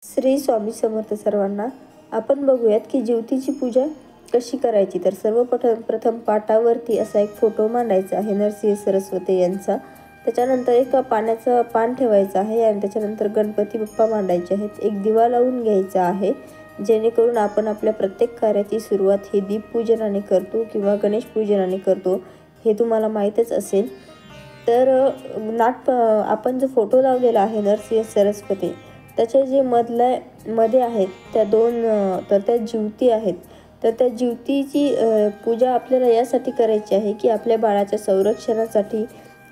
श्री स्वामी समर्थ सर्वांना. आपण बघूयात की ज्योतीची पूजा कशी करायची. तर सर्वप्रथम पाटावरती असा एक फोटो मांडायचा आहे नरसिंह सरस्वती यांचा. त्याच्यानंतर एक पाण्याचं पान ठेवायचं आहे आणि त्याच्यानंतर गणपती बाप्पा मांडायचे आहेत. एक दिवा लावून घ्यायचा आहे, जेणेकरून आपण आपल्या प्रत्येक कार्याची सुरुवात ही दीपपूजनाने करतो किंवा गणेश पूजनाने करतो, हे तुम्हाला माहीतच असेल. तर आपण जो फोटो लावलेला आहे नरसिंह सरस्वती, त्याचे जे मध्ये आहेत त्या त्या ज्योती आहेत. तर त्या ज्योतीची पूजा आपल्याला यासाठी करायची आहे की आपल्या बाळाच्या संरक्षणासाठी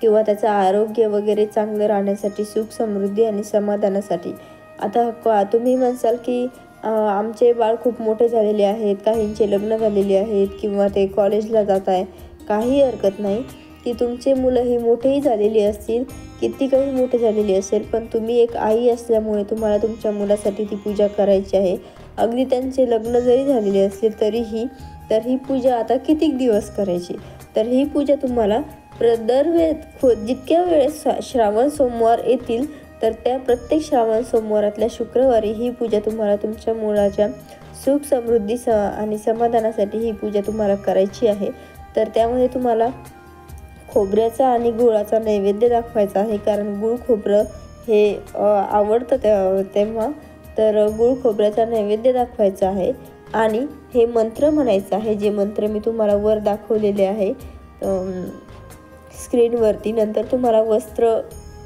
किंवा त्याचं आरोग्य वगैरे चांगलं राहण्यासाठी, सुख समृद्धी आणि समाधानासाठी. आता तुम्ही म्हणसाल की आमचे बाळ खूप मोठे झालेले आहेत, काहींचे लग्न झालेले आहेत किंवा ते कॉलेजला जात आहे. काही हरकत नाही की तुमचे मुलं ही मोठेही झालेली असतील, कितीकही मोठे झालेली असेल, पण तुम्ही एक आई असल्यामुळे तुम्हाला तुमच्या मुलासाठी ती पूजा करायची आहे. अगदी त्यांचे लग्न जरी झालेले असतील तरीही तर ही पूजा आता कितीक दिवस करायची. तर ही पूजा तुम्हाला जितक्या वेळेस श्रावण सोमवार येतील तर त्या प्रत्येक श्रावण सोमवारातल्या शुक्रवारी ही पूजा तुम्हाला तुमच्या मुलाच्या सुख समृद्धी आणि समाधानासाठी ही पूजा तुम्हाला करायची आहे. तर त्यामध्ये तुम्हाला खोबऱ्याचा आणि गुळाचा नैवेद्य दाखवायचा आहे, कारण गुळ खोबरं हे आवडतं तेव्हा. तर गुळ खोबऱ्याचा नैवेद्य दाखवायचा आहे आणि हे मंत्र म्हणायचं आहे, जे मंत्र मी तुम्हाला वर दाखवलेले आहे स्क्रीनवरती. नंतर तुम्हाला वस्त्र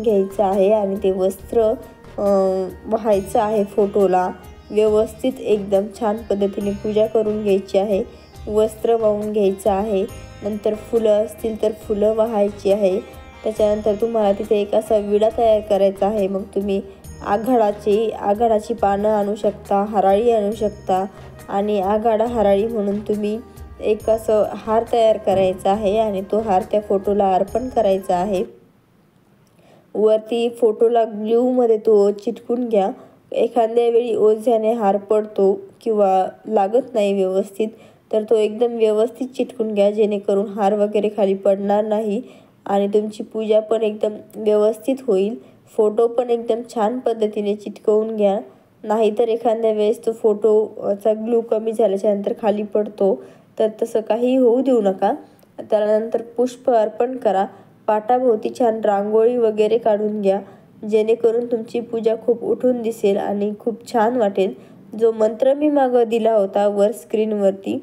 घ्यायचं आहे आणि ते वस्त्र वाहायचं आहे फोटोला. व्यवस्थित एकदम छान पद्धतीने पूजा करून घ्यायची आहे. वस्त्र वाहून घ्यायचं आहे. नंतर फुलं असतील तर फुलं वाहायची आहे. त्याच्यानंतर तुम्हाला तिथे एक असा विडा तयार करायचा आहे. मग तुम्ही आघाडाची पानं आणू शकता, हराळी आणू शकता आणि आघाडा हराळी म्हणून तुम्ही एक असं हार तयार करायचा आहे आणि तो हार त्या फोटोला अर्पण करायचा आहे. वरती फोटोला ग्लूमध्ये तो चिटकून घ्या. एखाद्या वेळी ओझ्याने हार पडतो किंवा लागत नाही व्यवस्थित, तर तो एकदम व्यवस्थित चिटकून घ्या, जेणेकरून हार वगैरे खाली पडणार नाही आणि तुमची पूजा पण एकदम व्यवस्थित होईल. फोटो पण एकदम छान पद्धतीने चिटकवून घ्या, नाहीतर एखाद्या वेळेस तो फोटोचा ग्लू कमी झाल्याच्यानंतर खाली पडतो. तर तसं काही होऊ देऊ नका. त्यानंतर पुष्प अर्पण करा. पाटाभोवती छान रांगोळी वगैरे काढून घ्या, जेणेकरून तुमची पूजा खूप उठून दिसेल आणि खूप छान वाटेल. जो मंत्र मी मागं दिला होता वर स्क्रीनवरती,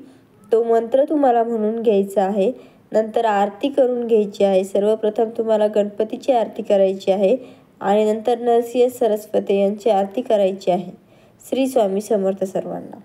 तो मंत्र तुम्हाला म्हणून घ्यायचा आहे. नंतर आरती करून घ्यायची आहे. सर्वप्रथम तुम्हाला गणपतीची आरती करायची आहे आणि नंतर नरसिंह सरस्वती यांची आरती करायची आहे. श्री स्वामी समर्थ सर्वांना.